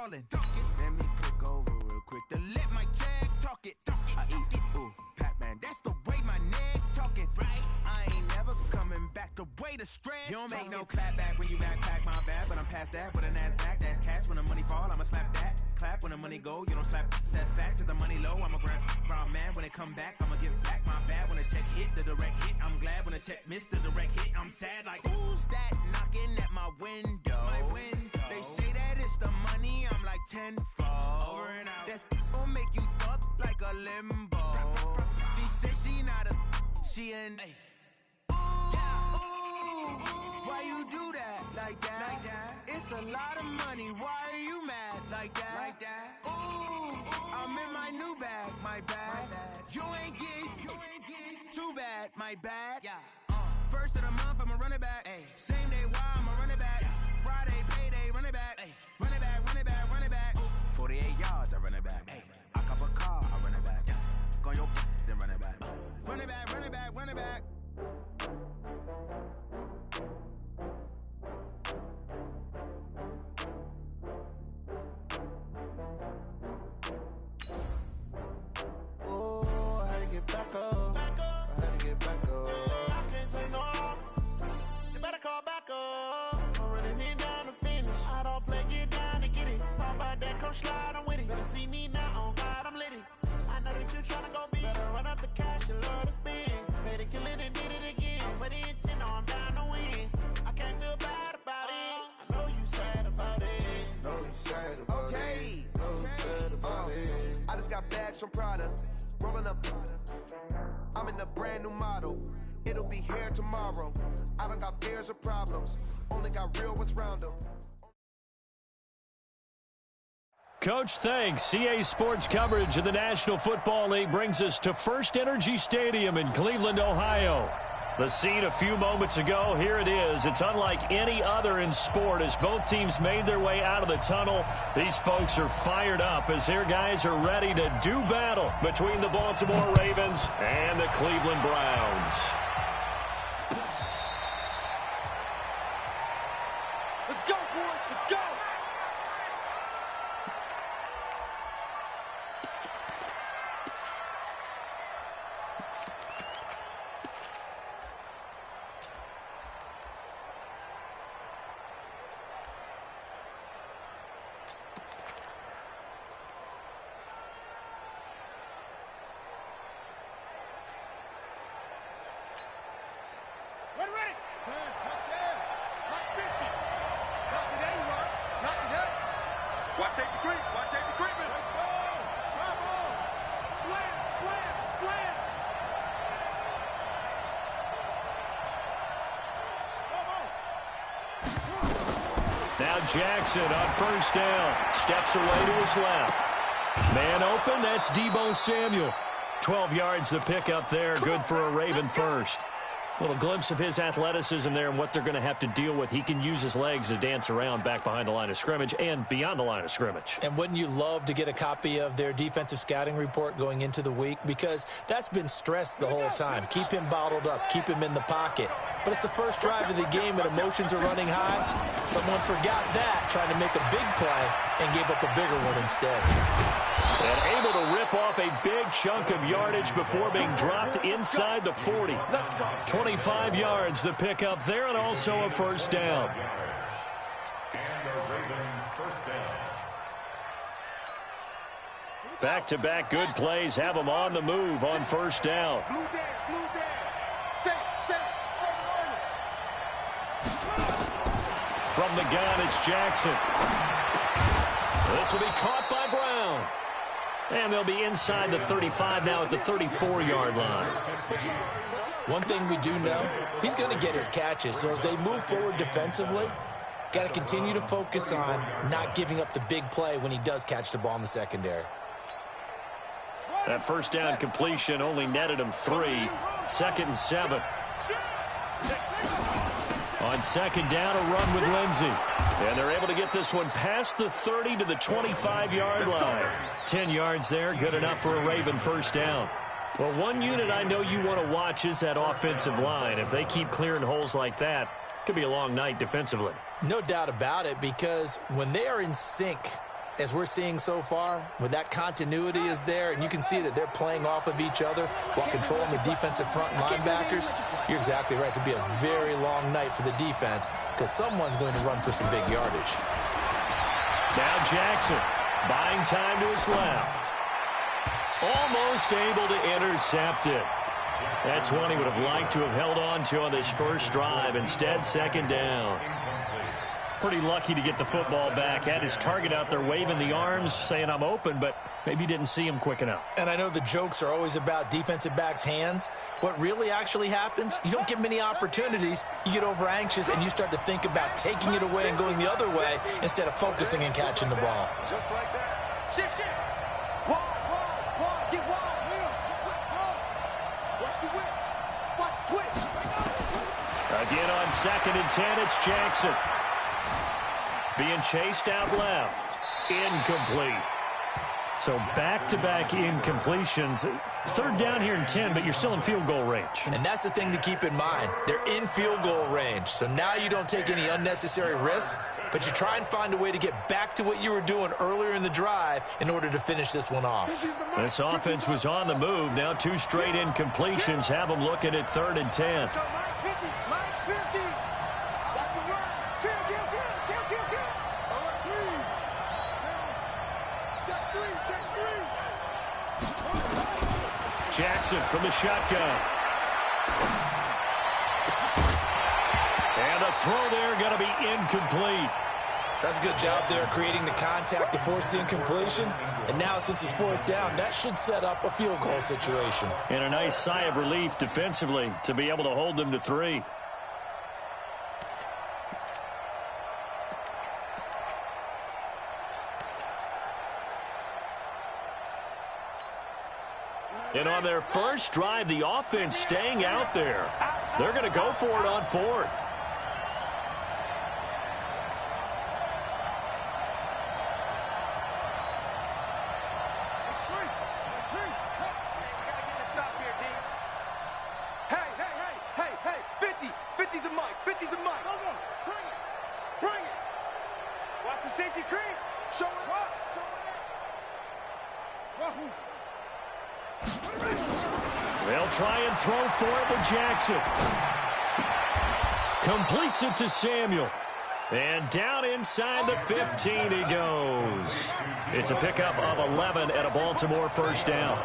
falling. Let me click over real quick to let my check talk it. I eat it, ooh, Pac-Man, that's the way my neck talking. Right, I ain't never coming back the way the stress. You don't make no clap back when you backpack, my bad, but I'm past that. With a NASDAQ, that's cash. When the money fall, I'ma slap that. Clap when the money go, you don't slap. That's facts. If the money low, I'ma grab brown man. When it come back, I'ma give back my bad. When the check hit, the direct hit, I'm glad. When the check missed the direct hit, I'm sad. Like, who's that knocking at my window? They say that it's the money, I'm like tenfold. Over and out. That's gon' make you up like a limbo. She said she not a, she an. Why you do that like that? It's a lot of money. Why are you mad like that? Ooh, I'm in my new bag, my bad. You ain't getting too bad, my bad. First of the month, I'ma run it back. Same day, why I'ma run it back. Friday, payday, run it back. Run it back, run it back, run it back. 48 yards, I run it back. I cop a car, I run it back. Go your then run it back. Run it back, run it back, run it back. Oh, I had to get back up. I had to get back up. I can't take no off. You better call back up. I'm running it down to finish. I don't play, get down to get it. Talk about that, come slide, I'm with it. Better see me now, on God, I'm lit it. I know that you tryna go big. Better run up the cash, you love to spend. Better kill it and did it again. I'm with the intent, no, I'm down to win. I can't feel bad about it. I know you sad about it. Know you sad about it. Know you sad about it. I just got bags from Prada. Rolling up. I'm in a brand new model. It'll be here tomorrow. I don't got fears or problems. Only got real ones round them. Coach, thanks. CA Sports coverage of the National Football League brings us to First Energy Stadium in Cleveland, Ohio. The scene a few moments ago, here it is. It's unlike any other in sport as both teams made their way out of the tunnel. These folks are fired up as their guys are ready to do battle between the Baltimore Ravens and the Cleveland Browns. Let's go, boys. Let's go. Ready. Let's go. Like 50. Not today, you are. Not today. Watch safety creep. Watch safety creeping. Let's go. Come on. Slam, slam, slam. Come on. Now Jackson on first down. Steps away to his left. Man open, that's Deebo Samuel. 12 yards the pick up there. Good for a Raven first. Little glimpse of his athleticism there and what they're going to have to deal with. He can use his legs to dance around back behind the line of scrimmage and beyond the line of scrimmage. And wouldn't you love to get a copy of their defensive scouting report going into the week? Because that's been stressed the whole time. Keep him bottled up. Keep him in the pocket. But it's the first drive of the game and emotions are running high. Someone forgot that, trying to make a big play, and gave up a bigger one instead. And able to rip off a big chunk of yardage before being dropped inside the 40. 25 yards the pick up there, and also a first down. Back-to-back good plays have them on the move on first down. From the gun, it's Jackson. This will be caught by Brown. And they'll be inside the 35 now at the 34-yard line. One thing we do know, he's going to get his catches. So as they move forward defensively, got to continue to focus on not giving up the big play when he does catch the ball in the secondary. That first down completion only netted him 3. 2nd and 7. On second down, a run with Lindsey. And they're able to get this one past the 30 to the 25-yard line. 10 yards there, good enough for a Raven first down. Well, one unit I know you want to watch is that offensive line. If they keep clearing holes like that, it could be a long night defensively. No doubt about it, because when they are in sync, as we're seeing so far, when that continuity is there, and you can see that they're playing off of each other while controlling the defensive front linebackers, you're exactly right. It could be a very long night for the defense because someone's going to run for some big yardage. Now Jackson buying time to his left. Almost able to intercept it. That's one he would have liked to have held on to on this first drive. Instead, second down. Pretty lucky to get the football back. Had his target out there waving the arms, saying I'm open, but maybe didn't see him quick enough. And I know the jokes are always about defensive backs' hands. What really actually happens, you don't get many opportunities. You get over anxious, and you start to think about taking it away and going the other way instead of focusing and catching the ball. Just like that. Shift. Wide. Get wide. Watch the whip. Watch the twitch. Again on 2nd and 10, it's Jackson. Being chased out left. Incomplete. So back-to-back incompletions. 3rd down here and 10, but you're still in field goal range. And that's the thing to keep in mind. They're in field goal range. So now you don't take any unnecessary risks, but you try and find a way to get back to what you were doing earlier in the drive in order to finish this one off. This offense was on the move. Now 2 straight incompletions have them looking at 3rd and 10. Let's go, Mike 50. Mike 50. That's the run. Kill. Check three. Jackson from the shotgun. And the throw there going to be incomplete. That's a good job there creating the contact to force the incompletion. And now since it's 4th down, that should set up a field goal situation. And a nice sigh of relief defensively to be able to hold them to 3. And on their first drive, the offense staying out there. They're going to go for it on 4th. Hey, 50's the mic. Go. Bring it. Watch the safety creep. Show it up. Wahoo. They'll try and throw for it with Jackson. Completes it to Samuel. And down inside the 15 he goes. It's a pickup of 11 and a Baltimore first down.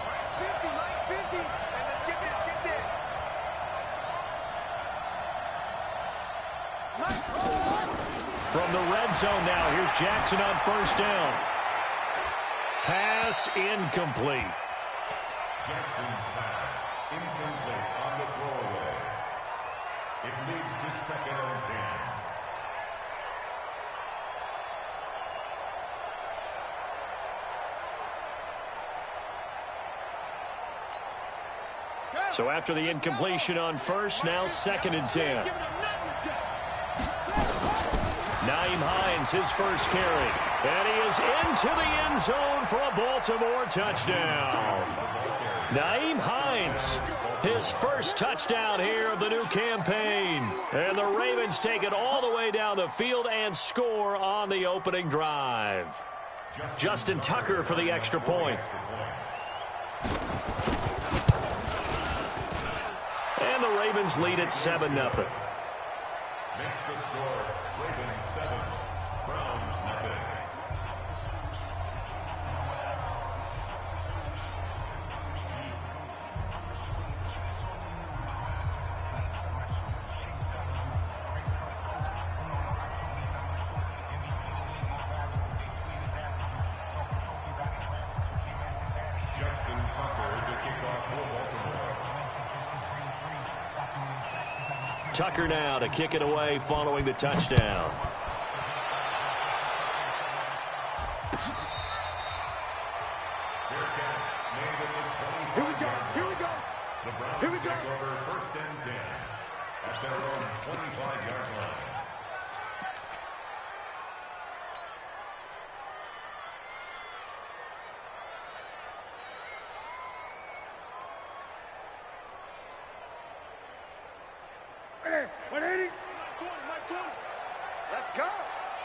Mike's 50. Hey, let's get this. From the red zone now, here's Jackson on first down. Pass incomplete. Jackson's pass incomplete on the throwaway. It leads to 2nd and 10. So after the incompletion on first, now 2nd and 10. Nyheim Hines, his first carry. And he is into the end zone for a Baltimore touchdown. Nyheim Hines, his first touchdown here of the new campaign. And the Ravens take it all the way down the field and score on the opening drive. Justin Tucker for the extra point. And the Ravens lead at 7-0. Makes the score Ravens 7, Browns nothing. Justin Tucker to kick off for Baltimore. Tucker now to kick it away following the touchdown. Here we go. The Browns take over 1st and 10 at their own 25-yard line. Go.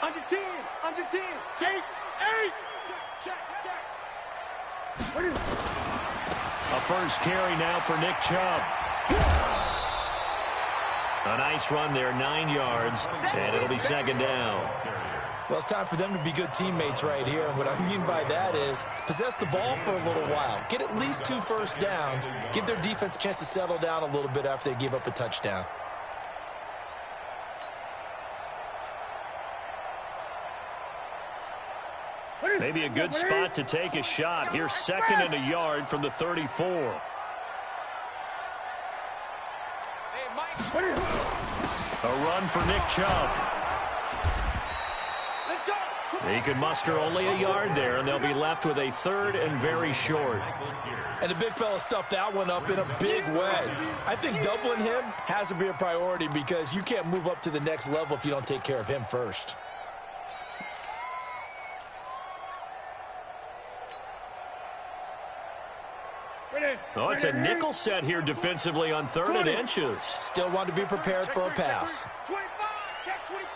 Under 10. Under 10. 8. 8. Check. What is it? A first carry now for Nick Chubb. A nice run there, 9 yards, and it'll be second down. Well, it's time for them to be good teammates right here. And what I mean by that is possess the ball for a little while. Get at least 2 first downs. Give their defense a chance to settle down a little bit after they give up a touchdown. Maybe a good spot to take a shot. Here's 2nd and a yard from the 34. A run for Nick Chubb. He can muster only a yard there, and they'll be left with a 3rd and very short. And the big fella stuffed that one up in a big way. I think doubling him has to be a priority because you can't move up to the next level if you don't take care of him first. Oh, it's a nickel set here defensively on 3rd and inches. Still want to be prepared for a pass. 25. Check 25.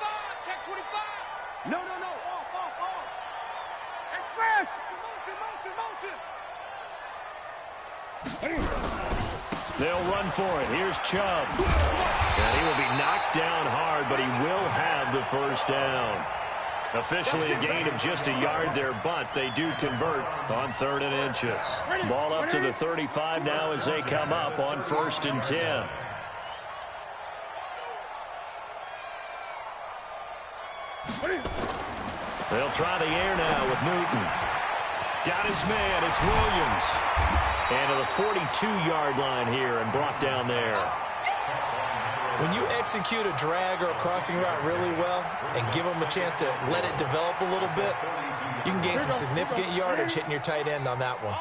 Check 25. No. Off. Express. Motion. They'll run for it. Here's Chubb. And he will be knocked down hard, but he will have the first down. Officially a gain of just a yard there, but they do convert on 3rd and inches. Ball up to the 35 now as they come up on 1st and 10. They'll try the air now with Newton. Got his man. It's Williams. And to the 42-yard line here and brought down there. When you execute a drag or a crossing route really well and give them a chance to let it develop a little bit, you can gain some significant yardage hitting your tight end on that one.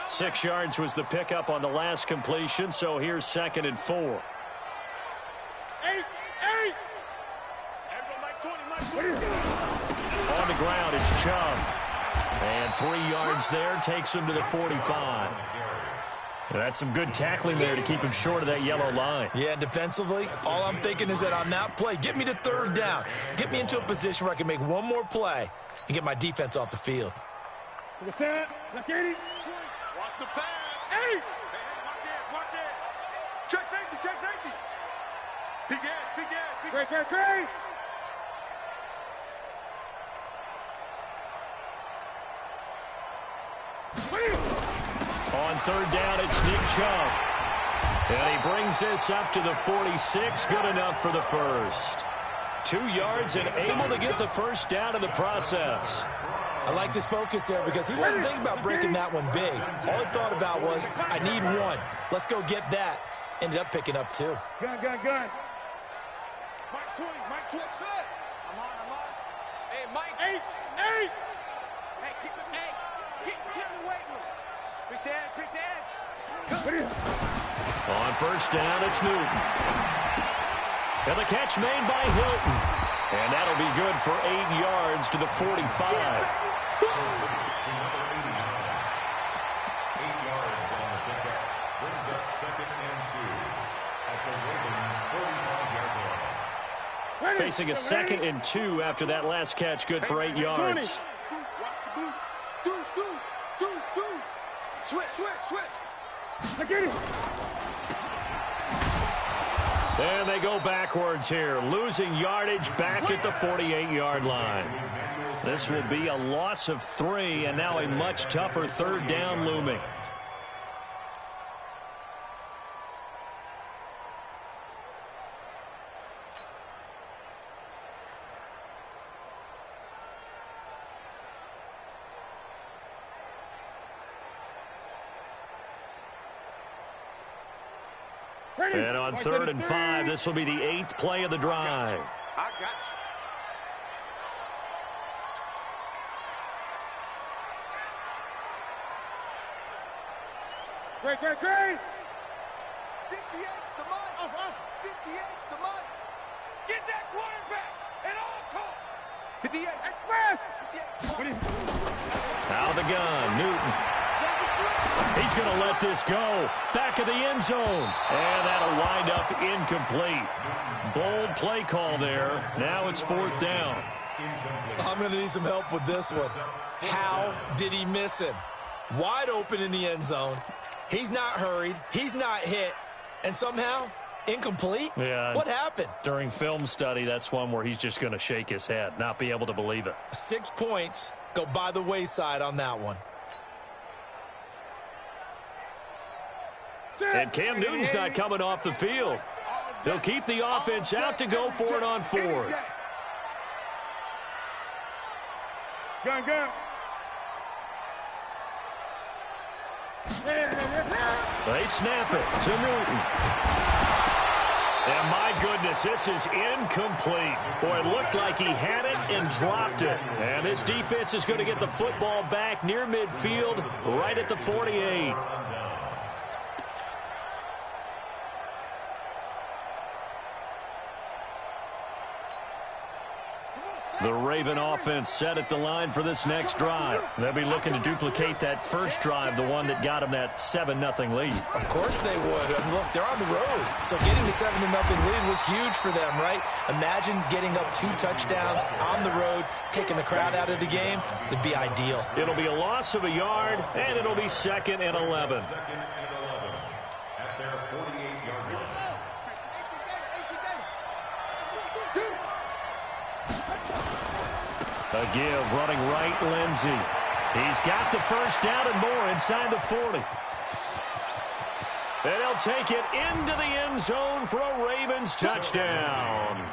6 yards was the pickup on the last completion, so here's 2nd and 4. 8. On the ground, it's Chubb. And 3 yards there takes him to the 45. That's some good tackling there to keep him short of that yellow line. Yeah, defensively, all I'm thinking is that on that play, get me to 3rd down. Get me into a position where I can make one more play and get my defense off the field. Watch the pass. 8. Watch it. Check safety. Big ass. Great. On 3rd down, it's Nick Chubb. And he brings this up to the 46. Good enough for the first. 2 yards and able to get the first down in the process. I like this focus there because he wasn't thinking about breaking that one big. All he thought about was, I need 1. Let's go get that. Ended up picking up 2. Gun. Mike 20, set. I'm on. Hey, Mike. 8. Hey, get in the weight room. Quick dance. On 1st down, it's Newton. And the catch made by Hilton. And that'll be good for 8 yards to the 45. 8 yards on the pickup. Brings up 2nd and 2 at the Ravens' 45-yard line. Facing a 2nd and 2 after that last catch. Good for 8 yards. Watch the boost. Deuce. Switch. I get it. And they go backwards here, losing yardage back at the 48-yard line. This will be a loss of 3, and now a much tougher 3rd down looming. And on 3rd and 5, this will be the 8th play of the drive. I got you. Great. 58's the money. 58's the money. Get that quarterback at all costs. 58. Express. Out of the gun, Newton. He's going to let this go. Back of the end zone. And that'll wind up incomplete. Bold play call there. Now it's 4th down. I'm going to need some help with this one. How did he miss him? Wide open in the end zone. He's not hurried. He's not hit. And somehow, incomplete? Yeah. What happened? During film study, that's one where he's just going to shake his head, not be able to believe it. 6 points go by the wayside on that one. And Cam Newton's not coming off the field. They'll keep the offense out to go for it on 4th. Go. They snap it to Newton. And my goodness, this is incomplete. Boy, it looked like he had it and dropped it. And this defense is going to get the football back near midfield, right at the 48. The Raven offense set at the line for this next drive. They'll be looking to duplicate that first drive, the one that got them that 7-0 lead. Of course they would. And look, they're on the road. So getting the 7-0 lead was huge for them, right? Imagine getting up 2 touchdowns on the road, taking the crowd out of the game. It'd be ideal. It'll be a loss of a yard, and it'll be 2nd and 11. At their 48-yard line. A give, running right, Lindsey. He's got the first down and more inside the 40. And he'll take it into the end zone for a Ravens touchdown.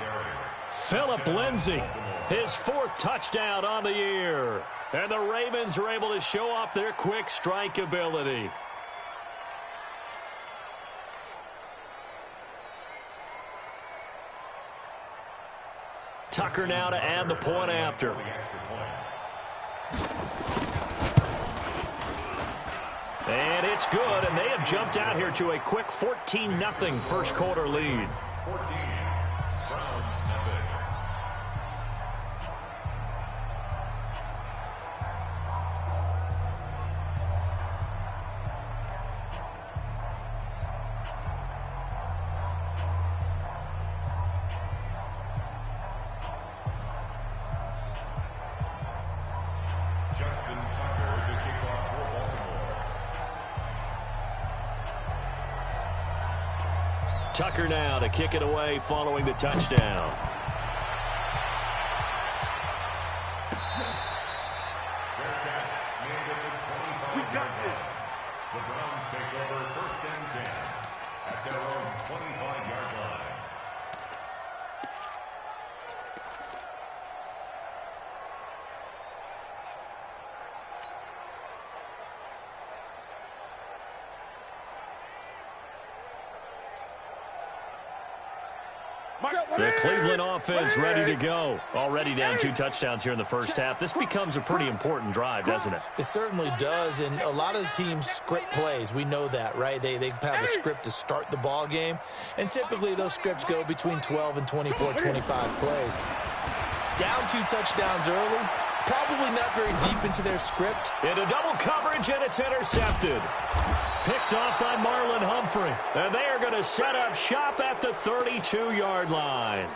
Phillip Lindsey, his 4th touchdown on the year. And the Ravens are able to show off their quick strike ability. Tucker now to add the point after. And it's good, and they have jumped out here to a quick 14-0 first quarter lead. 14. Browns nothing. Justin Tucker to kick off for Baltimore. Tucker now to kick it away following the touchdown. Fair catch made at the 25-yard line. The Browns take over 1st and 10 at their own 25-yard line. The Cleveland offense ready to go. Already down 2 touchdowns here in the first half. This becomes a pretty important drive, doesn't it? It certainly does, and a lot of the teams script plays. We know that, right? They have a script to start the ball game, and typically those scripts go between 12 and 24, 25 plays. Down 2 touchdowns early, probably not very deep into their script. Into double coverage, and it's intercepted. Picked off by Marlon Humphrey. And they are going to set up shop at the 32-yard line.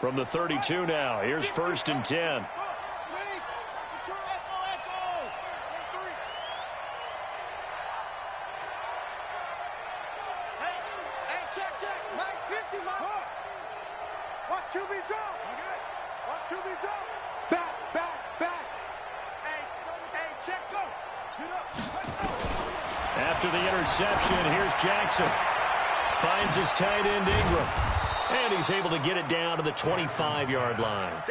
From the 32 now, here's 1st and 10. After the interception, here's Jackson. Finds his tight end Ingram. And he's able to get it down to the 25-yard line.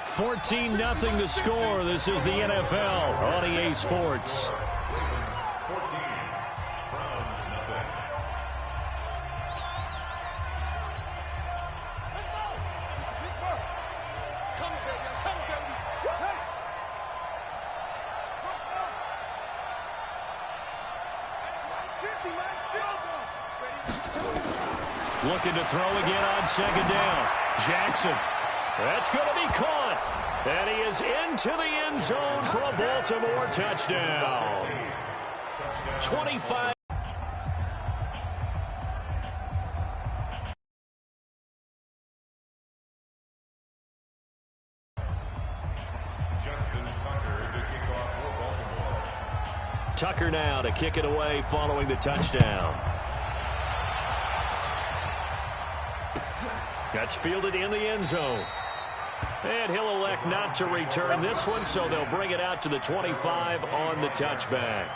14-0 the score. This is the NFL on EA Sports. looking to throw again on second down. Jackson. That's going to be caught. And he is into the end zone for a Baltimore touchdown. 25. Tucker now to kick it away following the touchdown. That's fielded in the end zone. And he'll elect not to return this one, so they'll bring it out to the 25 on the touchback.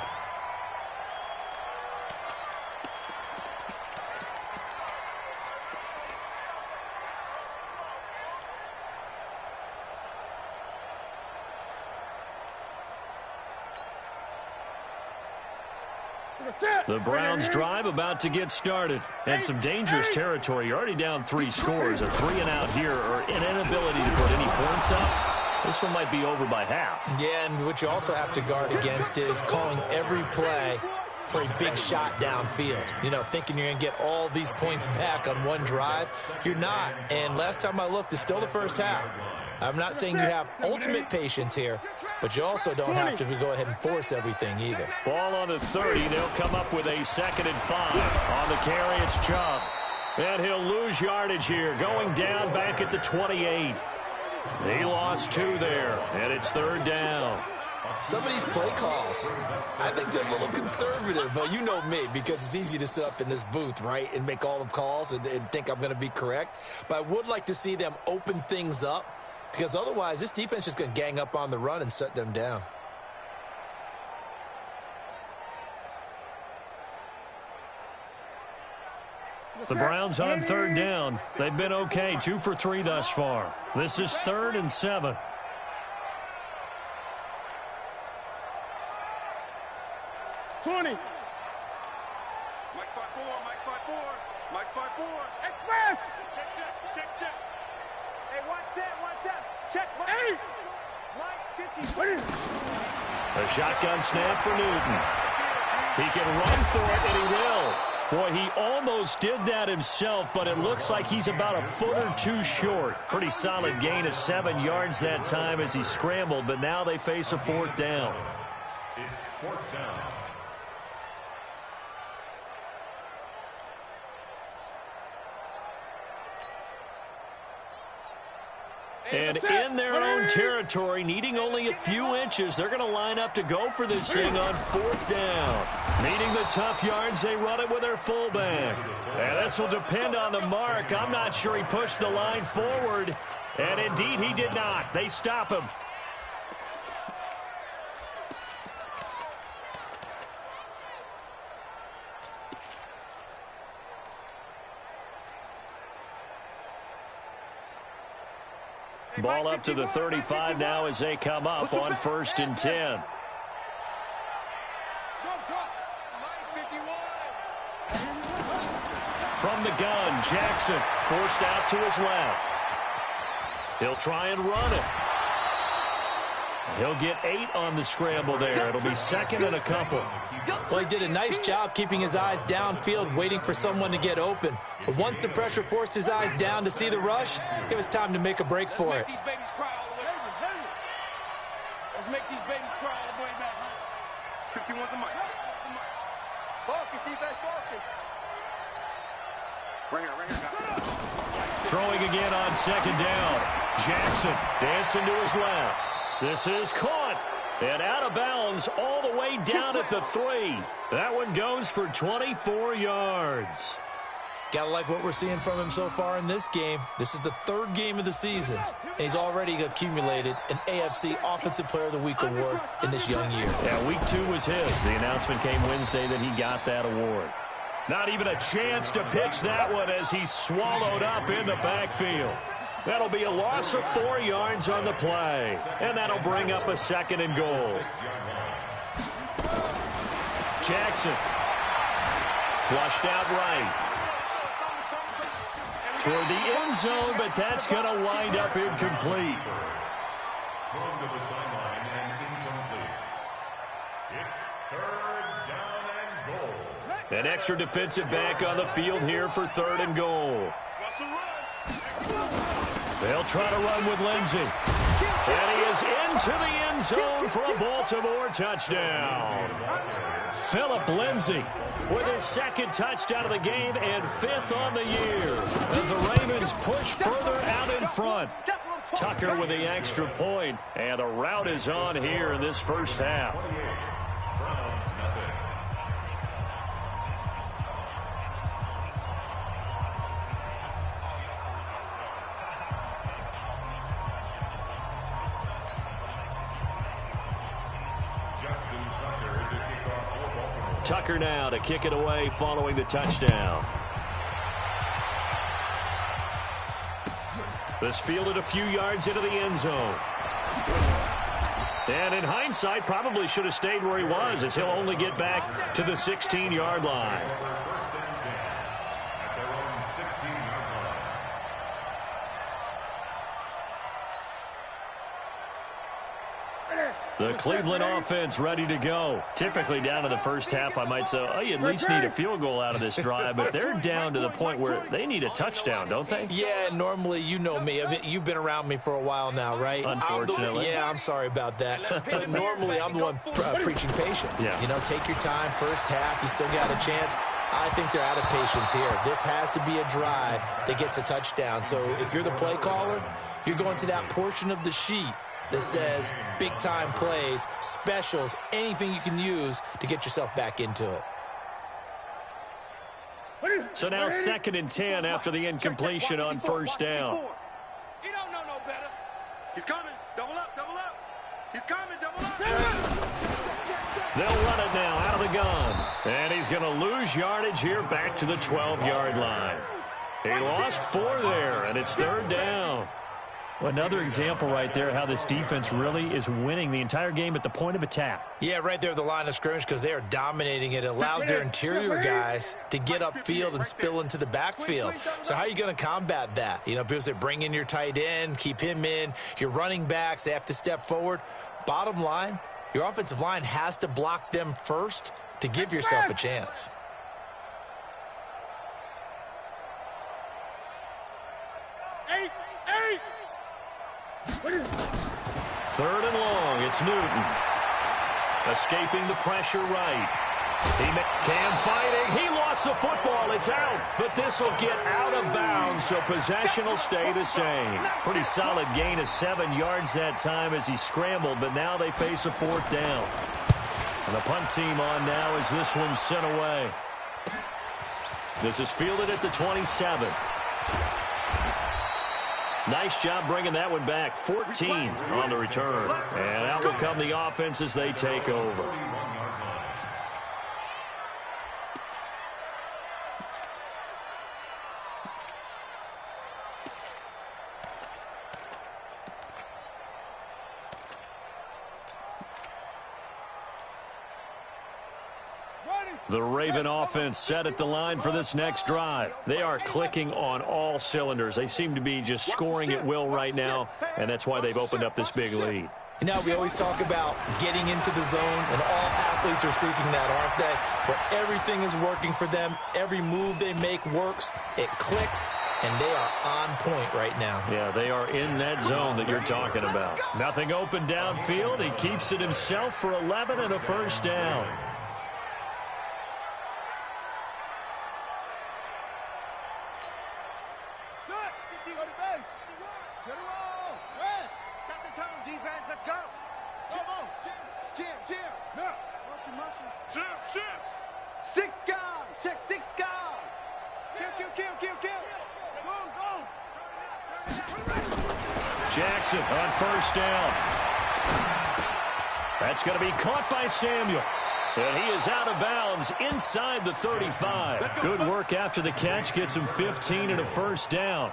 The Browns drive about to get started. And some dangerous territory. You're already down 3 scores. A 3-and-out here or an inability to put any points up. This one might be over by half. Yeah, and what you also have to guard against is calling every play for a big shot downfield. You know, thinking you're going to get all these points back on one drive. You're not. And last time I looked, it's still the first half. I'm not saying you have ultimate patience here, but you also don't have to go ahead and force everything either. Ball on the 30. They'll come up with a 2nd and 5. On the carry, it's Chubb. And he'll lose yardage here, going down back at the 28. He lost 2 there, and it's 3rd down. Some of these play calls, I think they're a little conservative, but you know me, because it's easy to sit up in this booth, right, and make all the calls and think I'm going to be correct. But I would like to see them open things up, because otherwise this defense is going to gang up on the run and shut them down. The Browns on 3rd down. They've been okay, 2 for 3 thus far. This is 3rd and 7. Mike 5-4, Mike 5-4, Mike 5-4. Express! Check. Hey, one set. Check, Mike. Mike 50. A shotgun snap for Newton. He can run for it, and he will. Boy, he almost did that himself, but it looks like he's about a foot or 2 short. Pretty solid gain of 7 yards that time as he scrambled, but now they face a 4th down. It's 4th down. And in their own territory, needing only a few inches, they're going to line up to go for this thing on 4th down. Needing the tough yards, they run it with their fullback. And this will depend on the mark. I'm not sure he pushed the line forward. And indeed, he did not. They stop him. Ball up to the 35 now as they come up on 1st and 10. From the gun, Jackson forced out to his left. He'll try and run it. He'll get 8 on the scramble there. It'll be 2nd and a couple. Well, he did a nice job keeping his eyes downfield, waiting for someone to get open. But once the pressure forced his eyes down to see the rush, it was time to make a break for it. Let's make these babies cry all the way back home. 51's the mic. Focus, defense, focus. Right here, guys. Throwing again on 2nd down. Jackson dancing to his left. This is caught. And out of bounds all the way down at the 3. That one goes for 24 yards. Gotta like what we're seeing from him so far in this game. This is the 3rd game of the season, and he's already accumulated an AFC Offensive Player of the Week award in this young year. Yeah, week 2 was his. The announcement came Wednesday that he got that award. Not even a chance to pitch that one as he's swallowed up in the backfield. That'll be a loss of 4 yards on the play, and that'll bring up a 2nd and goal. Jackson flushed out right. Toward the end zone, but that's going to wind up incomplete. Thrown to the sideline and incomplete. It's 3rd down and goal. An extra defensive back on the field here for 3rd and goal. They'll try to run with Lindsey. And he is into the end zone for a Baltimore touchdown. Phillip Lindsay with his 2nd touchdown of the game and 5th on the year as the Ravens push further out in front. Tucker with the extra point, and the rout is on here in this first half. Tucker now to kick it away following the touchdown. This fielded a few yards into the end zone. And in hindsight, probably should have stayed where he was, as he'll only get back to the 16-yard line. The Cleveland offense ready to go. Typically down to the first half, I might say, oh, you at least need a field goal out of this drive, but they're down to the point where they need a touchdown, don't they? Yeah, normally, you know me. I mean, you've been around me for a while now, right? Unfortunately. I'm sorry about that. But normally, I'm the one preaching patience. Yeah. You know, take your time, first half, you still got a chance. I think they're out of patience here. This has to be a drive that gets a touchdown. So if you're the play caller, you're going to that portion of the sheet that says big-time plays, specials, anything you can use to get yourself back into it. So now 2nd and 10 after the incompletion on first down. He don't know no better. He's coming. Double up, double up. He's coming, double up. They'll run it now out of the gun. And he's going to lose yardage here back to the 12-yard line. He lost 4 there, and it's 3rd down. Well, another example right there how this defense really is winning the entire game at the point of attack. Yeah, right there at the line of scrimmage because they are dominating it. It allows their interior guys to get upfield and spill into the backfield. So how are you going to combat that? You know, because they bring in your tight end, keep him in. Your running backs, they have to step forward. Bottom line, your offensive line has to block them first to give yourself a chance. Third and long, it's Newton. Escaping the pressure right. Cam fighting, he lost the football, it's out. But this will get out of bounds, so possession will stay the same. Pretty solid gain of 7 yards that time as he scrambled, but now they face a 4th down. And the punt team on now as this one's sent away. This is fielded at the 27. Nice job bringing that one back. 14 on the return. And out will come the offense as they take over. The Raven offense set at the line for this next drive. They are clicking on all cylinders. They seem to be just scoring at will right now, and that's why they've opened up this big lead. You know, we always talk about getting into the zone, and all athletes are seeking that, aren't they? Where everything is working for them. Every move they make works. It clicks, and they are on point right now. Yeah, they are in that zone that you're talking about. Nothing open downfield. He keeps it himself for 11 and a first down. Jackson on first down. That's going to be caught by Samuel. And he is out of bounds inside the 35. Good work after the catch. Gets him 15 and a first down.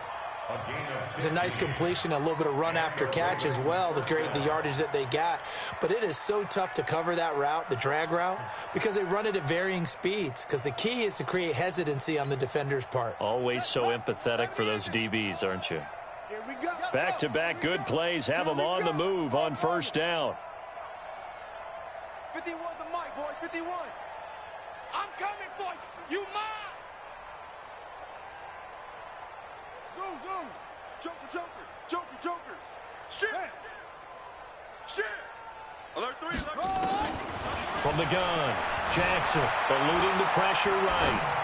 It's a nice completion, a little bit of run after catch as well to create the yardage that they got. But it is so tough to cover that route, the drag route, because they run it at varying speeds. Because the key is to create hesitancy on the defender's part. Always so empathetic for those DBs, aren't you? Back-to-back good plays have them on the move on first down. 51 the mic, boy, 51. I'm coming for you. You mine. Zoom, zoom. Joker, joker. Joker, joker. Shit. Shit. Alert 3, alert. From the gun, Jackson eluding the pressure right.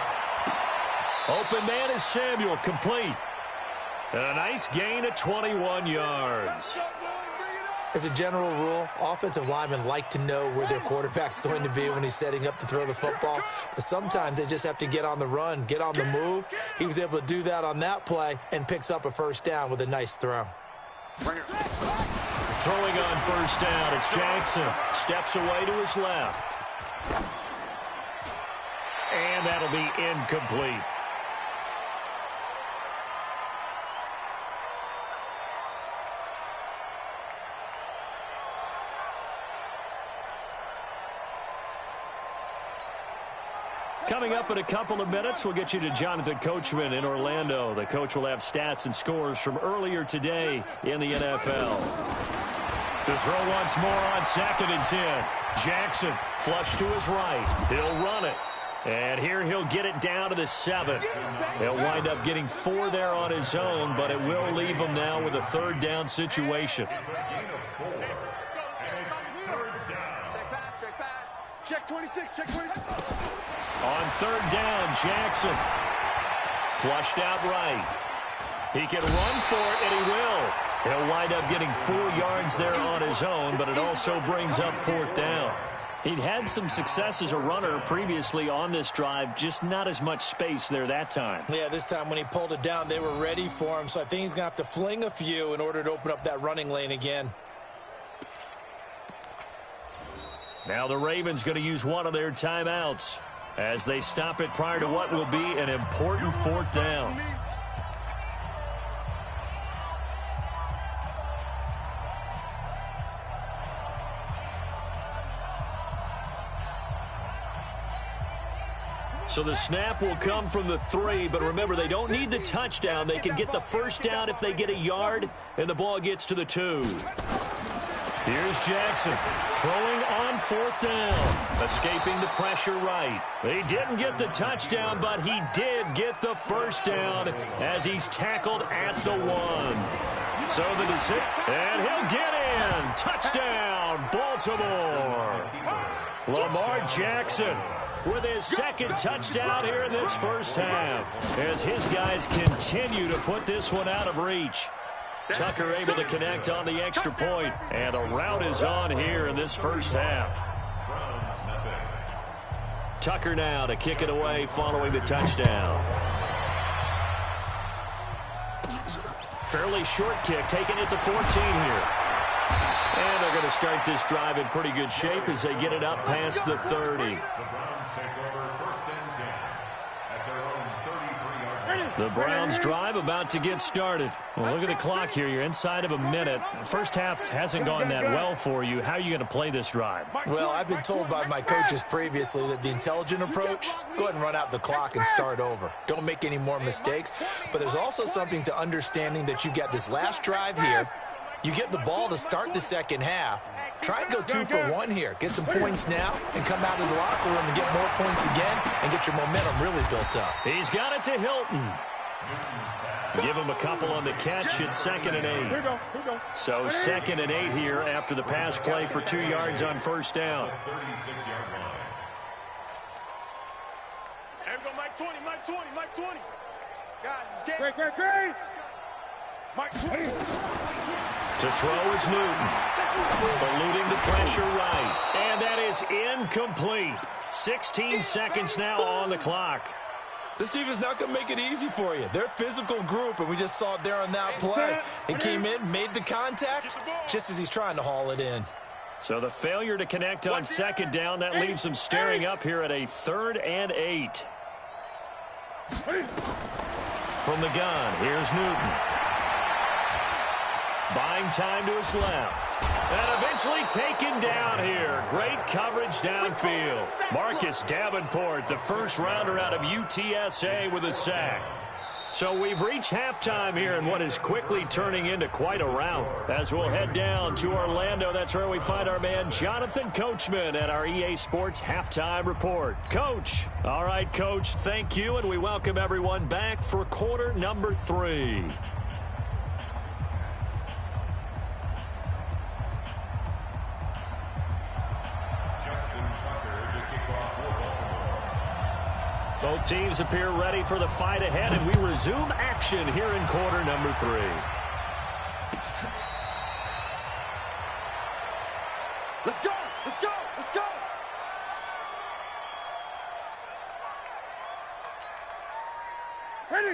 Open man is Samuel, complete. And a nice gain of 21 yards. As a general rule, offensive linemen like to know where their quarterback's going to be when he's setting up to throw the football. But sometimes they just have to get on the run, get on the move. He was able to do that on that play and picks up a first down with a nice throw. Throwing on first down, it's Jackson. Steps away to his left. And that'll be incomplete. Coming up in a couple of minutes, we'll get you to Jonathan Coachman in Orlando. The coach will have stats and scores from earlier today in the NFL. To throw once more on 2nd and 10. Jackson flush to his right. He'll run it. And here he'll get it down to the 7. He'll wind up getting 4 there on his own, but it will leave him now with a 3rd down situation. Check 26, check 26. On 3rd down, Jackson flushed out right. He can run for it, and he will. He'll wind up getting 4 yards there on his own, but it also brings up 4th down. He'd had some success as a runner previously on this drive, just not as much space there that time. Yeah, this time when he pulled it down, they were ready for him, so I think he's going to have to fling a few in order to open up that running lane again. Now the Ravens going to use one of their timeouts as they stop it prior to what will be an important 4th down. So the snap will come from the 3, but remember, they don't need the touchdown. They can get the first down if they get a yard, and the ball gets to the 2. Here's Jackson throwing on 4th down, escaping the pressure right. He didn't get the touchdown, but he did get the first down as he's tackled at the 1. So the decision, and he'll get in. Touchdown, Baltimore. Lamar Jackson with his 2nd touchdown here in this first half as his guys continue to put this one out of reach. Tucker able to connect on the extra point, and the rout is on here in this first half. Tucker now to kick it away following the touchdown. Fairly short kick, taken at the 14 here. And they're going to start this drive in pretty good shape as they get it up past the 30. The Browns drive about to get started. Well, look at the clock here. You're inside of a minute. First half hasn't gone that well for you. How are you going to play this drive? Well, I've been told by my coaches previously that the intelligent approach, go ahead and run out the clock and start over. Don't make any more mistakes. But there's also something to understanding that you get this last drive here. You get the ball to start the second half. Try and go 2 for 1 here. Get some points now and come out of the locker room and get more points again and get your momentum really built up. He's got it to Hilton. Give him a couple on the catch. It's 2nd and 8. Here we go. So 2nd and 8 here after the pass play for 2 yards on first down. 36-yard line. There we go, Mike 20, Mike 20, Mike 20. Guys, it's game. Great. Mike 20. To throw is Newton. Eluding the pressure right. And that is incomplete. 16 seconds now on the clock. This defense not going to make it easy for you. They're a physical group, and we just saw it there on that play. He came in, made the contact, just as he's trying to haul it in. So the failure to connect on 2nd down, that leaves them staring up here at a 3rd and 8. From the gun, here's Newton. Buying time to his left. And eventually taken down here. Great coverage downfield. Marcus Davenport, the first rounder out of UTSA with a sack. So we've reached halftime here in what is quickly turning into quite a rout. As we'll head down to Orlando, that's where we find our man Jonathan Coachman at our EA Sports Halftime Report. Coach. All right, Coach, thank you, and we welcome everyone back for quarter number 3. Both teams appear ready for the fight ahead, and we resume action here in quarter number 3. Let's go! Let's go! Let's go!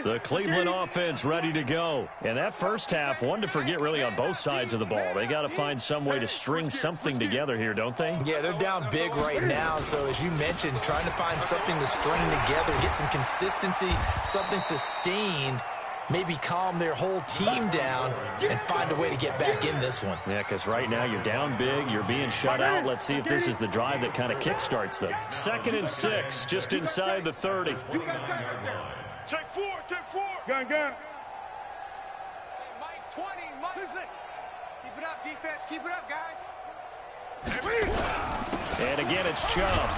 The Cleveland offense ready to go. And that first half, one to forget really on both sides of the ball. They got to find some way to string something together here, don't they? Yeah, they're down big right now. So as you mentioned, trying to find something to string together, get some consistency, something sustained, maybe calm their whole team down and find a way to get back in this one. Yeah, because right now you're down big, you're being shut out. Let's see if this is the drive that kind of kickstarts them. 2nd and 6, just inside the 30. Check 4, check 4. Gun. Hey, Mike 20, Mike. Keep it up, defense. Keep it up, guys. And again, it's Chubb.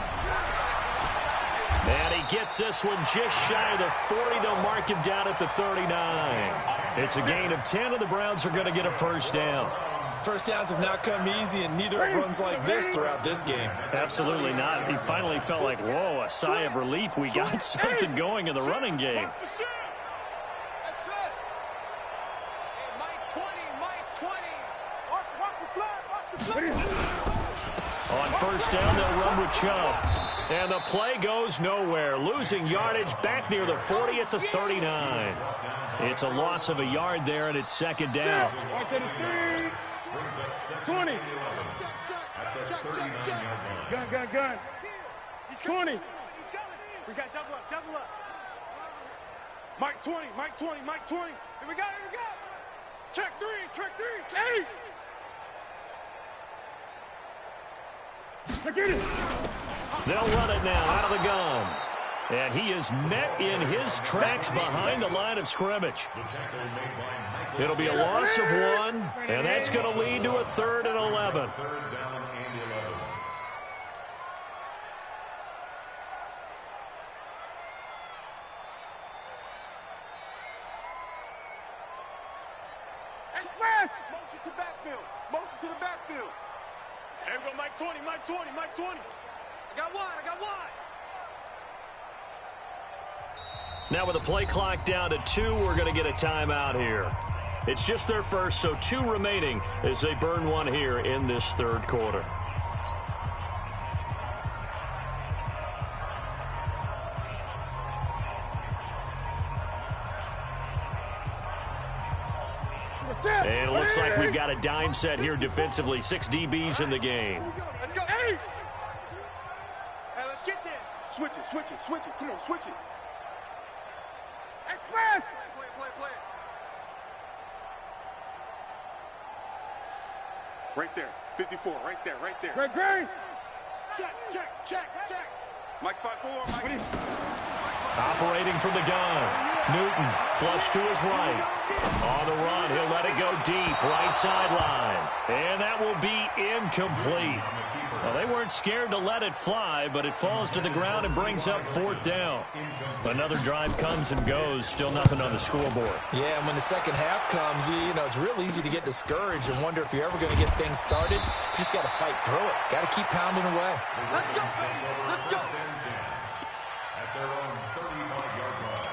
And he gets this one just shy of the 40. They'll mark him down at the 39. It's a gain of 10, and the Browns are going to get a first down. First downs have not come easy, and neither have runs like this throughout this game. Absolutely not. He finally felt like, whoa, a sigh of relief. We got something going in the running game. That's it. Hey, Mike 20, Mike 20. Watch the flag. On first down, they'll run with Chubb. And the play goes nowhere. Losing yardage back near the 40 at the 39. It's a loss of a yard there, and it's 2nd down. 20. Check. Gun. He's 20. We got double up. Mike 20. Here we go. Check 3. Hey! Get it. They'll run it now out of the gun. And he is met in his tracks behind the line of scrimmage. It'll be a loss of 1, and that's going to lead to a 3rd and 11. Motion to the backfield. There we go, Mike 20. I got one. Now with the play clock down to 2, we're going to get a timeout here. It's just their first, so 2 remaining as they burn one here in this 3rd quarter. And it looks like we've got a dime set here defensively. 6 DBs in the game. Let's go. Hey, let's get there. Switch it. Come on, switch it. Play. Right there. 54. Right there. Great. Check. Mike's 5-4. Mike. Operating from the gun. Newton flush to his right. On the run, he'll let it go deep, right sideline. And that will be incomplete. Well, they weren't scared to let it fly, but it falls to the ground and brings up 4th down. Another drive comes and goes, still nothing on the scoreboard. Yeah, and when the second half comes, you know, it's real easy to get discouraged and wonder if you're ever going to get things started. You just got to fight through it. Got to keep pounding away. Let's go. At their own 35-yard line.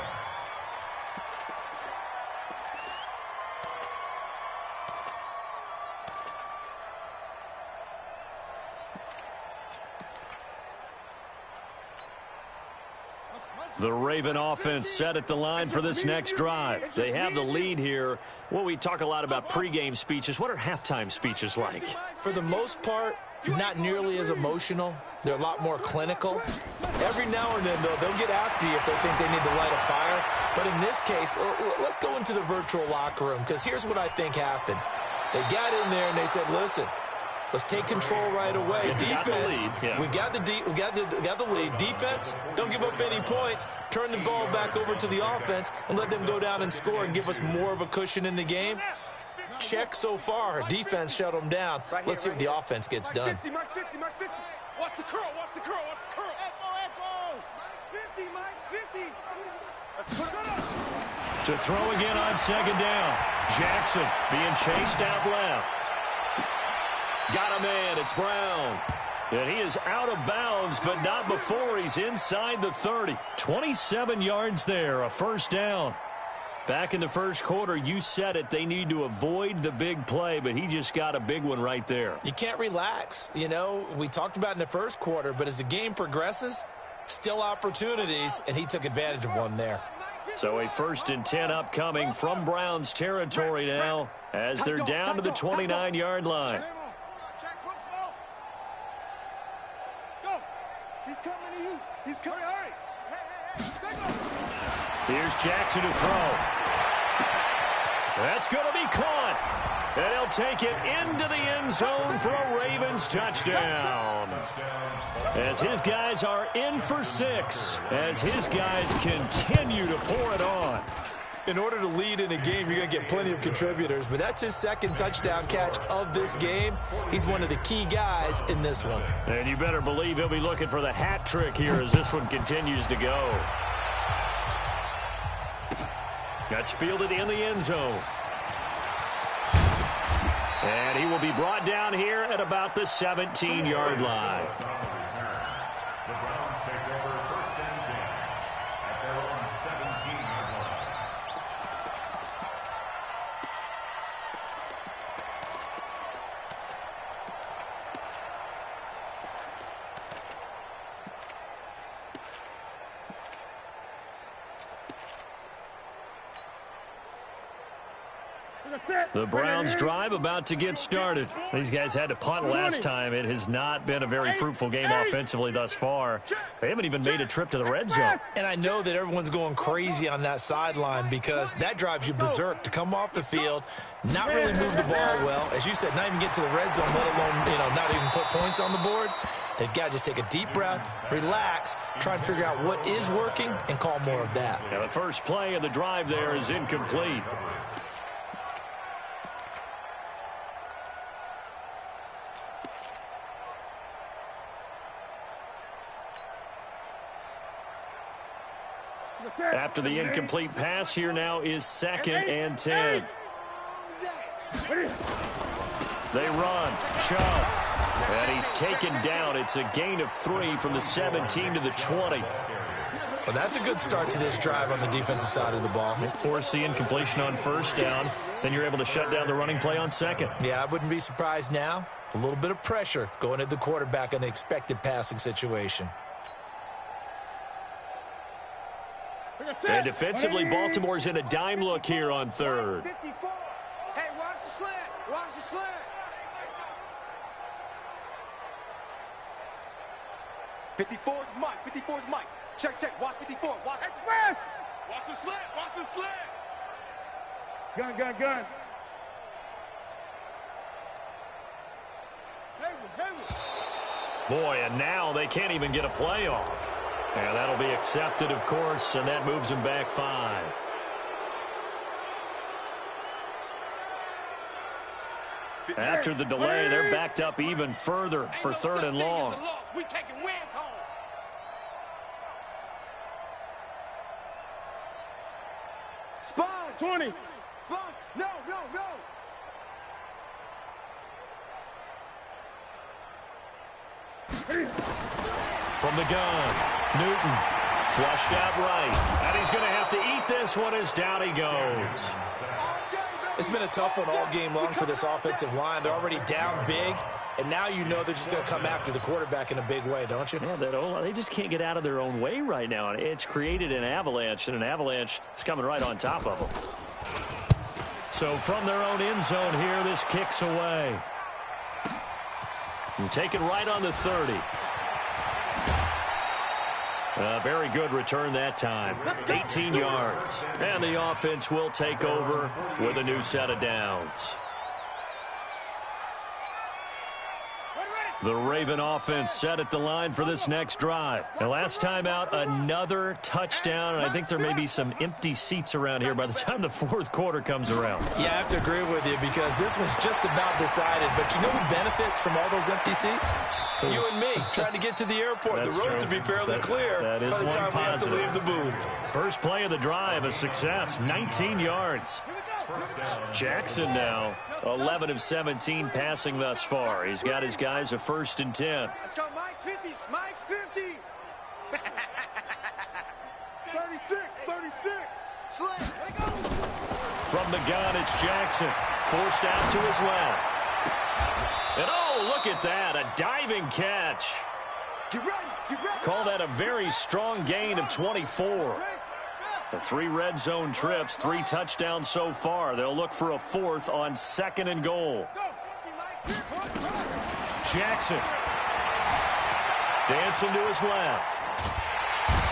The Raven offense set at the line for this next drive. They have the lead here. Well, we talk a lot about pregame speeches. What are halftime speeches like? For the most part, not nearly as emotional. They're a lot more clinical. Every now and then, though, they'll get after you if they think they need to light a fire. But in this case, let's go into the virtual locker room, because here's what I think happened. They got in there and they said, listen, Let's take control right away. Defense, we got the lead. Defense, don't give up any points. Turn the ball back over to the offense and let them go down and score and give us more of a cushion in the game. Check so far. Defense shut them down. Let's see what the offense gets done. Watch the curl. Echo. Mike's 50. Let's put it up. To throw again on second down. Jackson being chased out left. Got a man. It's Brown. And he is out of bounds, but not before he's inside the 30. 27 yards there, a first down. Back in the first quarter, you said it, they need to avoid the big play, but he just got a big one right there. You can't relax. You know, we talked about in the first quarter, but as the game progresses, still opportunities, and he took advantage of one there. So a 1st and 10 upcoming from Browns territory now as they're down to the 29-yard line. He's coming to you. He's coming. Hurry. Here's Jackson to throw. That's going to be caught. And he'll take it into the end zone for a Ravens touchdown. As his guys are in for 6. As his guys continue to pour it on. In order to lead in a game, you're going to get plenty of contributors, but that's his 2nd touchdown catch of this game. He's one of the key guys in this one. And you better believe he'll be looking for the hat trick here as this one continues to go. That's fielded in the end zone. And he will be brought down here at about the 17-yard line. The Browns take over 1st and 10 at their own 17-yard line. The Browns drive about to get started. These guys had to punt last time. It has not been a very fruitful game offensively thus far. They haven't even made a trip to the red zone. And I know that everyone's going crazy on that sideline because that drives you berserk to come off the field, not really move the ball well. As you said, not even get to the red zone, let alone, not even put points on the board. They've got to just take a deep breath, relax, try and figure out what is working, and call more of that. And the first play of the drive there is incomplete. After the incomplete pass, here now is 2nd and 10. They run. Chubb. And he's taken down. It's a gain of 3 from the 17 to the 20. Well, that's a good start to this drive on the defensive side of the ball. Force the incompletion on 1st down. Then you're able to shut down the running play on 2nd. Yeah, I wouldn't be surprised now. A little bit of pressure going at the quarterback in an expected passing situation. And defensively, Baltimore's in a dime look here on 3rd. 54. Hey, watch the slant. Watch the slant. 54's Mike. 54's Mike. Check. Watch 54. Watch. Hey, watch the slant. Watch the slant. Gun. Boy, and now they can't even get a play off. And that'll be accepted, of course, and that moves them back 5. After the delay, they're backed up even further for 3rd and long. We taking wins home. Spawn 20. Spawn. No. From the gun, Newton flushed out right. And he's going to have to eat this one as down he goes. It's been a tough one all game long for this offensive line. They're already down big, and now you know they're just going to come after the quarterback in a big way, don't you? Yeah, they just can't get out of their own way right now. It's created an avalanche, and an avalanche is coming right on top of them. So from their own end zone here, this kicks away. And take it right on the 30. A very good return that time. 18 yards. And the offense will take over with a new set of downs. The Raven offense set at the line for this next drive. And last time out, another touchdown, and I think there may be some empty seats around here by the time the fourth quarter comes around. Yeah, I have to agree with you because this one's just about decided. But you know who benefits from all those empty seats? You and me, trying to get to the airport. The roads will be fairly clear by the time we have to leave the booth. First play of the drive, a success, 19 yards. Jackson now, 11 of 17 passing thus far. He's got his guys a 1st and 10. Let's go, Mike 50. Mike 50. 36. Slam. Let it go. From the gun, it's Jackson. Forced out to his left. And oh, look at that, a diving catch. Get ready. Call that a very strong gain of 24. The 3 red zone trips, 3 touchdowns so far. They'll look for a 4th on 2nd and goal. Jackson. Dancing to his left.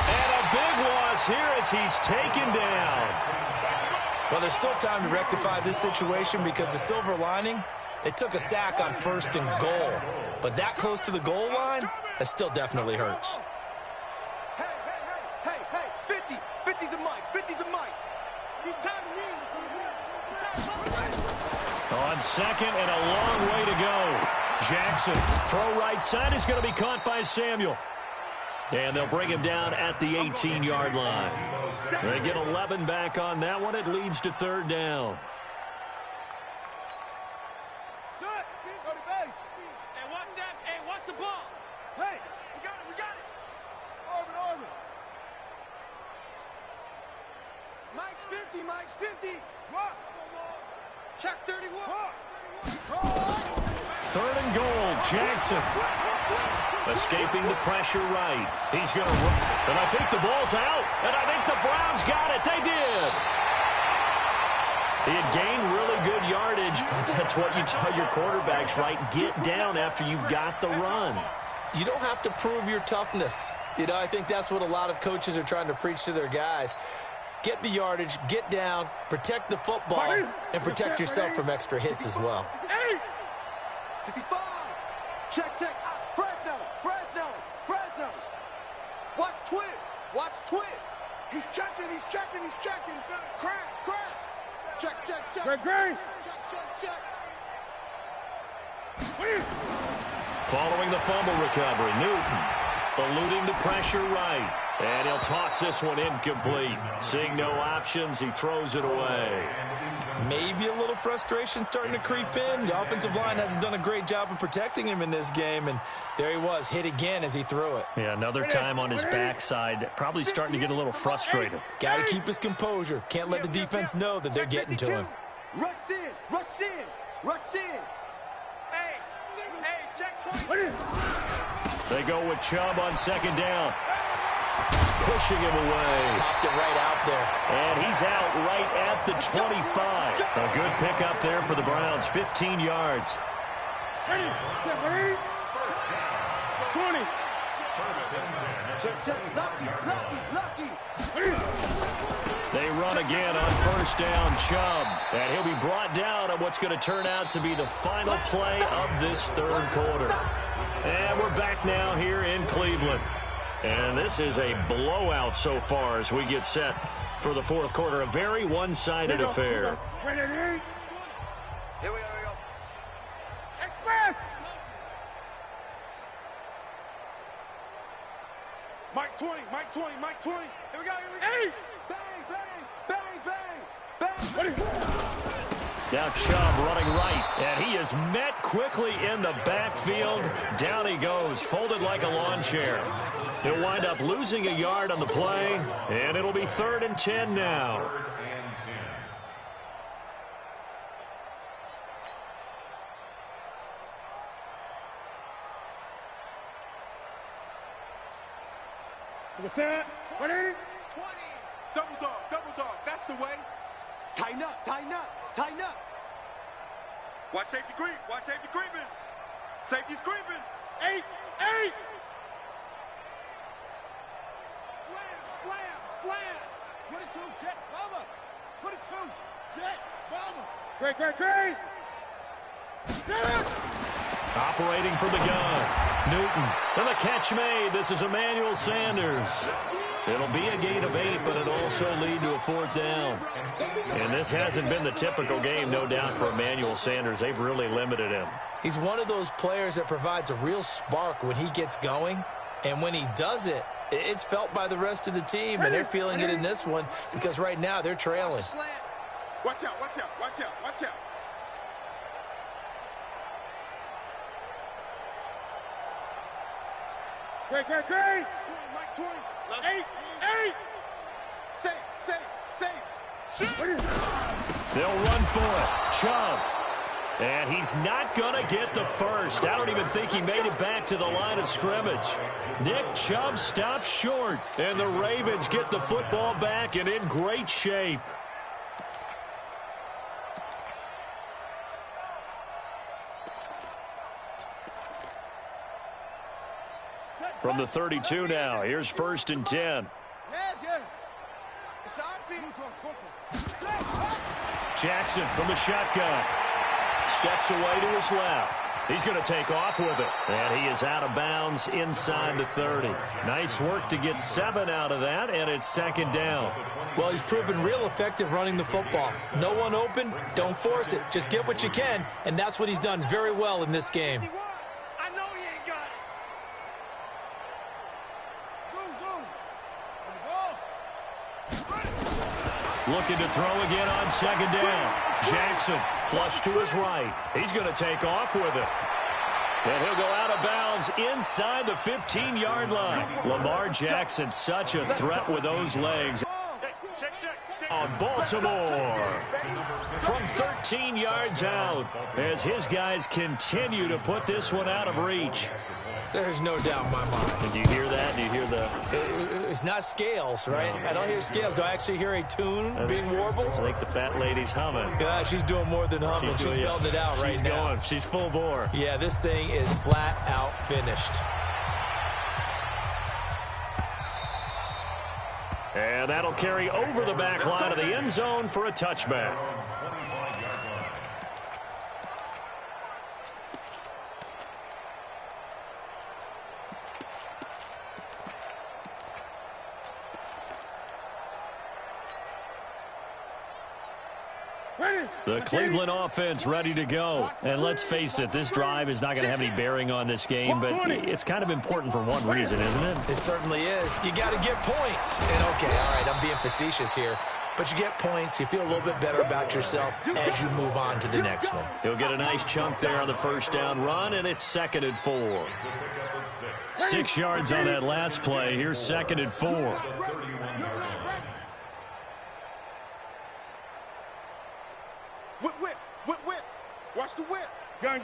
And a big loss here as he's taken down. Well, there's still time to rectify this situation because the silver lining, they took a sack on 1st and goal. But that close to the goal line, that still definitely hurts. Hey, 50. 50's the mic. 50's the mic. He's time to win. On 2nd and a long way to go. Jackson, throw right side is going to be caught by Samuel. And they'll bring him down at the 18-yard line. They get 11 back on that one. It leads to 3rd down. Go to base. Hey, what's that? Hey, what's the ball? Hey, we got it. Orbit. Mike's 50. What? Check 31. 3rd and goal, Jackson. Escaping the pressure right. He's going to run. And I think the ball's out. And I think the Browns got it. They did. He had gained really good yardage, but that's what you tell your quarterbacks, right? Get down after you've got the run. You don't have to prove your toughness. You know, I think that's what a lot of coaches are trying to preach to their guys. Get the yardage, get down, protect the football, and protect yourself from extra hits as well. 65. Check. Fresno. Watch twist. He's checking. Crash. Check. Great. Check. Following the fumble recovery, Newton eluding the pressure right. And he'll toss this one incomplete. Seeing no options, he throws it away. Maybe a little frustration starting to creep in. The offensive line hasn't done a great job of protecting him in this game, and there he was, hit again as he threw it. Yeah, another time on his backside, probably starting to get a little frustrated. Got to keep his composure. Can't let the defense know that they're getting to him. Rush in. Hey, check 20. They go with Chubb on 2nd down. Pushing him away. Popped it right out there. And he's out right at the 25. A good pickup there for the Browns, 15 yards. 20. Check. Lucky. They run again on 1st down, Chubb. And he'll be brought down on what's going to turn out to be the final play of this 3rd quarter. And we're back now here in Cleveland. And this is a blowout so far as we get set for the 4th quarter. A very one-sided affair. Here we go. Express! Mike 20. Here we go. Hey! Bang. Now Chubb running right, and he is met quickly in the backfield. Down he goes, folded like a lawn chair. He'll wind up losing a yard on the play, and it'll be 3rd and 10 now. Set. 20. Double dog. That's the way. Tighten up. Watch safety creeping. Safety's creeping. 8. Slam. 22, jet, bomber. 22, jet, bomber. Great. Operating from the gun. Newton. And the catch made. This is Emmanuel Sanders. It'll be a gain of 8, but it'll also lead to a 4th down. And this hasn't been the typical game, no doubt, for Emmanuel Sanders. They've really limited him. He's one of those players that provides a real spark when he gets going. And when he does it, it's felt by the rest of the team, and they're feeling it in this one because right now they're trailing. Watch out, watch out, watch out, watch out. Great. Mike 20. 8. Save. They'll run for it. Chubb. And he's not going to get the first. I don't even think he made it back to the line of scrimmage. Nick Chubb stops short, and the Ravens get the football back and in great shape. From the 32 now, here's 1st and 10. Jackson from the shotgun. Steps away to his left. He's going to take off with it. And he is out of bounds inside the 30. Nice work to get 7 out of that, and it's 2nd down. Well, he's proven real effective running the football. No one open, don't force it. Just get what you can, and that's what he's done very well in this game. I know he ain't got it. Looking to throw again on 2nd down. Jackson, flush to his right. He's going to take off with it. And he'll go out of bounds inside the 15-yard line. Lamar Jackson, such a threat with those legs. On Baltimore. From 13 yards out, as his guys continue to put this one out of reach. There's no doubt in my mind. Did you hear that? Do you hear the... It's not scales, right? I don't hear scales. Do I actually hear a tune being warbled? I think the fat lady's humming. Yeah, she's doing more than humming. She's belting it out right now. Going. She's full bore. Yeah, this thing is flat out finished. And that'll carry over the back line of the end zone for a touchback. The Cleveland offense ready to go. And let's face it, this drive is not going to have any bearing on this game, but it's kind of important for one reason, isn't it? It certainly is. You got to get points. And okay, all right, I'm being facetious here. But you get points, you feel a little bit better about yourself as you move on to the next one. He'll get a nice chunk there on the 1st down run, and it's 2nd and 4. 6 yards on that last play. Here's 2nd and 4. Whip. Watch the whip. Gun.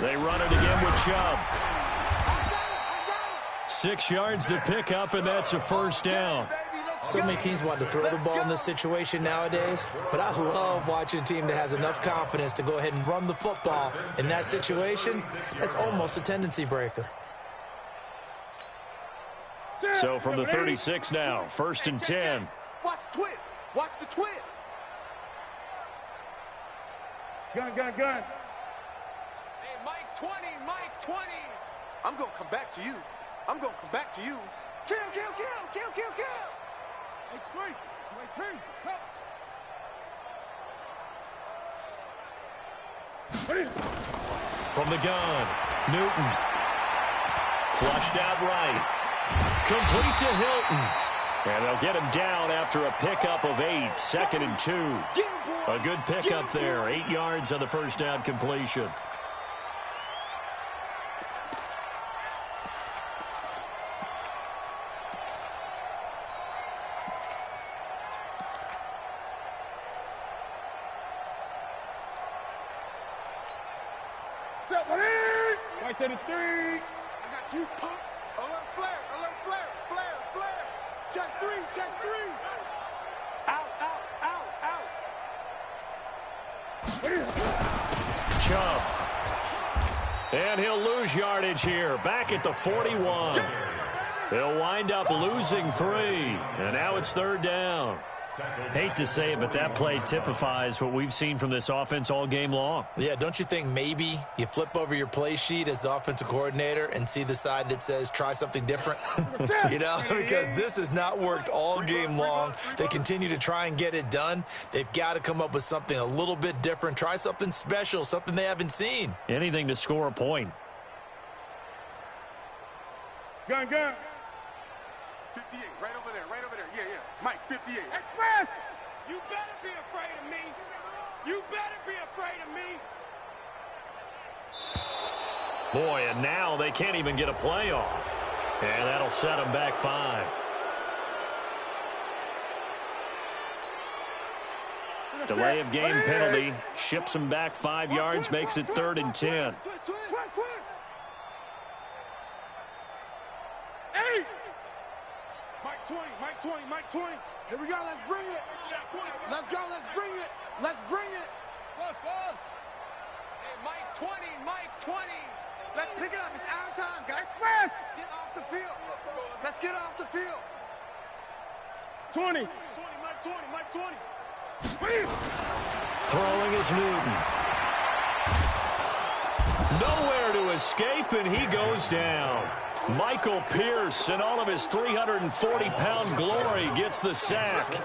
They run it again with Chubb. 6 yards to pick up, and that's a 1st down. So many teams want to throw the ball in this situation nowadays, but I love watching a team that has enough confidence to go ahead and run the football. In that situation, it's almost a tendency breaker. So from the 36 now, 1st and 10. Watch the twist. Watch the twist. Gun. Hey, Mike 20. I'm going to come back to you. Kill. From the gun, Newton. Flushed out right. Complete to Hilton. And they'll get him down after a pickup of 8, 2nd and 2. A good pickup there, 8 yards on the 1st down completion. Right to the 3. I got you, pop. Alert flare. Check 3. Out. Chubb. And he'll lose yardage here. Back at the 41. He'll wind up losing 3. And now it's 3rd down. Hate to say it, but that play typifies what we've seen from this offense all game long. Yeah, don't you think maybe you flip over your play sheet as the offensive coordinator and see the side that says try something different? Because this has not worked all game long. They continue to try and get it done. They've got to come up with something a little bit different. Try something special, something they haven't seen. Anything to score a point. Gun. 58, right over there. Yeah. Mike, 58. Express! You better be afraid of me. You better be afraid of me. Boy, and now they can't even get a play off. And that'll set them back 5. Delay of game penalty. Ships them back 5 yards, makes it 3rd and 10. Mike 20. Here we go. Let's bring it. Let's go. Let's bring it. Hey, Mike 20. Let's pick it up. It's our time, guys. Get off the field. Let's get off the field. 20. Mike 20. Throwing is Newton. Nowhere to escape, and he goes down. Michael Pierce, in all of his 340-pound glory, gets the sack.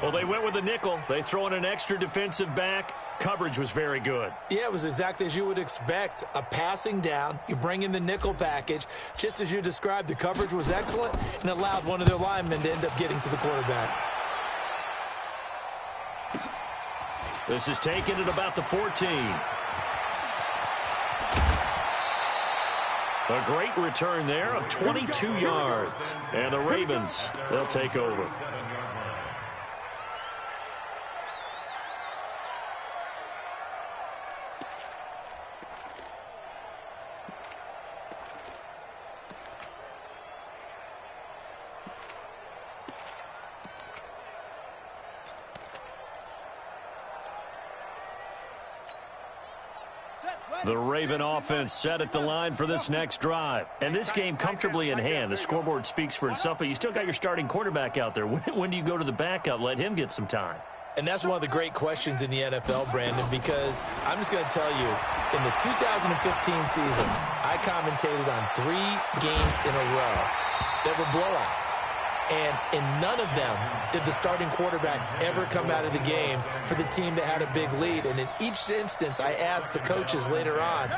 Well, they went with a nickel. They throw in an extra defensive back. Coverage was very good. Yeah, it was exactly as you would expect. A passing down, you bring in the nickel package. Just as you described, the coverage was excellent and allowed one of their linemen to end up getting to the quarterback. This is taken at about the 14. A great return there of 22 yards. And the Ravens, they'll take over. The Raven offense set at the line for this next drive. And this game comfortably in hand. The scoreboard speaks for itself, but you still got your starting quarterback out there. When do you go to the backup? Let him get some time. And that's one of the great questions in the NFL, Brandon, because I'm just going to tell you, in the 2015 season, I commentated on 3 games in a row that were blowouts. And in none of them did the starting quarterback ever come out of the game for the team that had a big lead. And in each instance, I asked the coaches later on,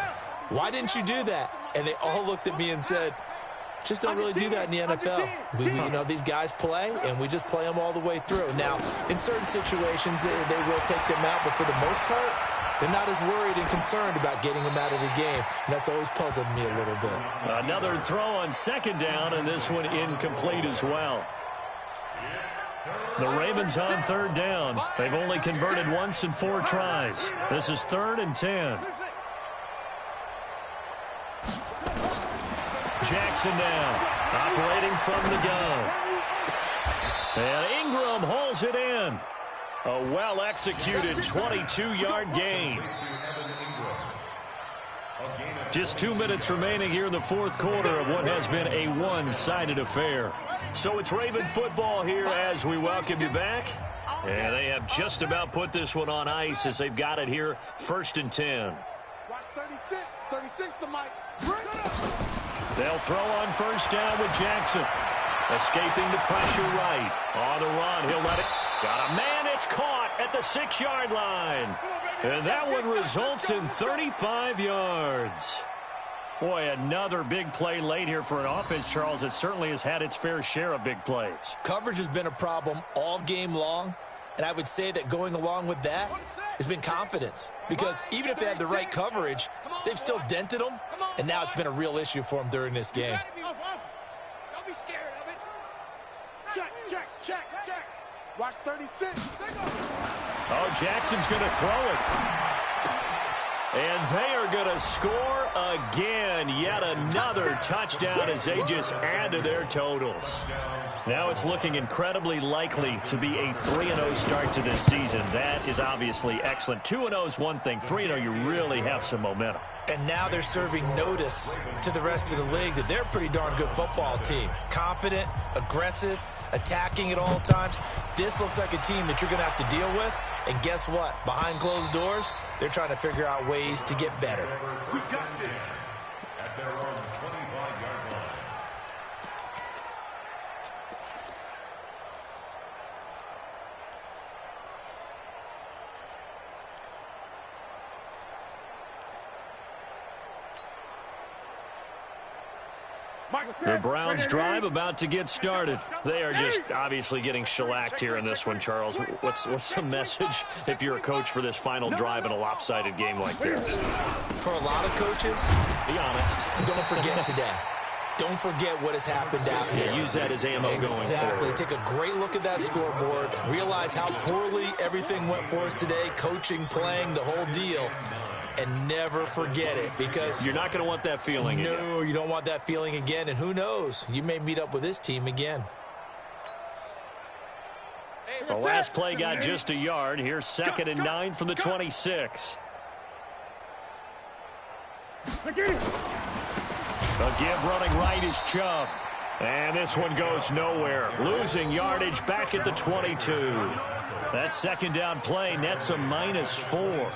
why didn't you do that? And they all looked at me and said, just don't really do that in the NFL. These guys play, and we just play them all the way through. Now, in certain situations, they will take them out, but for the most part, they're not as worried and concerned about getting them out of the game. And that's always puzzled me a little bit. Another throw on second down, and this one incomplete as well. The Ravens on third down. They've only converted once in 4 tries. This is 3rd and 10. Jackson now, operating from the gun. And Ingram hauls it in. A well-executed 22-yard gain. Just 2 minutes remaining here in the 4th quarter of what has been a one-sided affair. So it's Raven football here as we welcome you back. And they have just about put this one on ice as they've got it here, 1st and 10. Watch 36 to Mike. Bring it up. They'll throw on 1st down with Jackson. Escaping the pressure right. On the run, he'll let it. Got a man, it's caught at the 6-yard line. And that one results in 35 yards. Boy, another big play late here for an offense, Charles, that certainly has had its fair share of big plays. Coverage has been a problem all game long, and I would say that going along with that has been confidence. Because even if they had the right coverage, they've still dented them, and now it's been a real issue for them during this game. Don't be scared of it. Check. Watch 36. Oh, Jackson's going to throw it. And they are going to score again. Yet another touchdown as they just add to their totals. Now it's looking incredibly likely to be a 3-0 start to this season. That is obviously excellent. 2-0 is one thing. 3-0, you really have some momentum. And now they're serving notice to the rest of the league that they're a pretty darn good football team. Confident, aggressive, attacking at all times. This looks like a team that you're going to have to deal with. And guess what? Behind closed doors, they're trying to figure out ways to get better. We got this. At their own 25-yard line. The Browns drive about to get started. They are just obviously getting shellacked here in this one, Charles. What's the message if you're a coach for this final drive in a lopsided game like this? For a lot of coaches, be honest. Don't forget today. Don't forget what has happened out here. Yeah, use that as ammo going forward. Exactly. Take a great look at that scoreboard. Realize how poorly everything went for us today. Coaching, playing, the whole deal. And never forget it, because you're not going to want that feeling again. No, you don't want that feeling again. And who knows? You may meet up with this team again. The last play got just a yard. Here's 2nd and 9 from the 26. The give running right is Chubb. And this one goes nowhere. Losing yardage back at the 22. That 2nd down play nets a -4.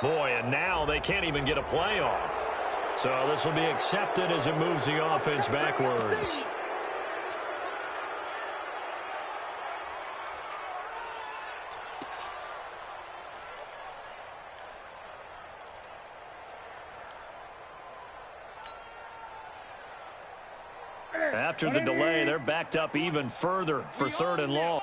Boy, and now they can't even get a play off. So this will be accepted as it moves the offense backwards. After the delay, they're backed up even further for 3rd and long.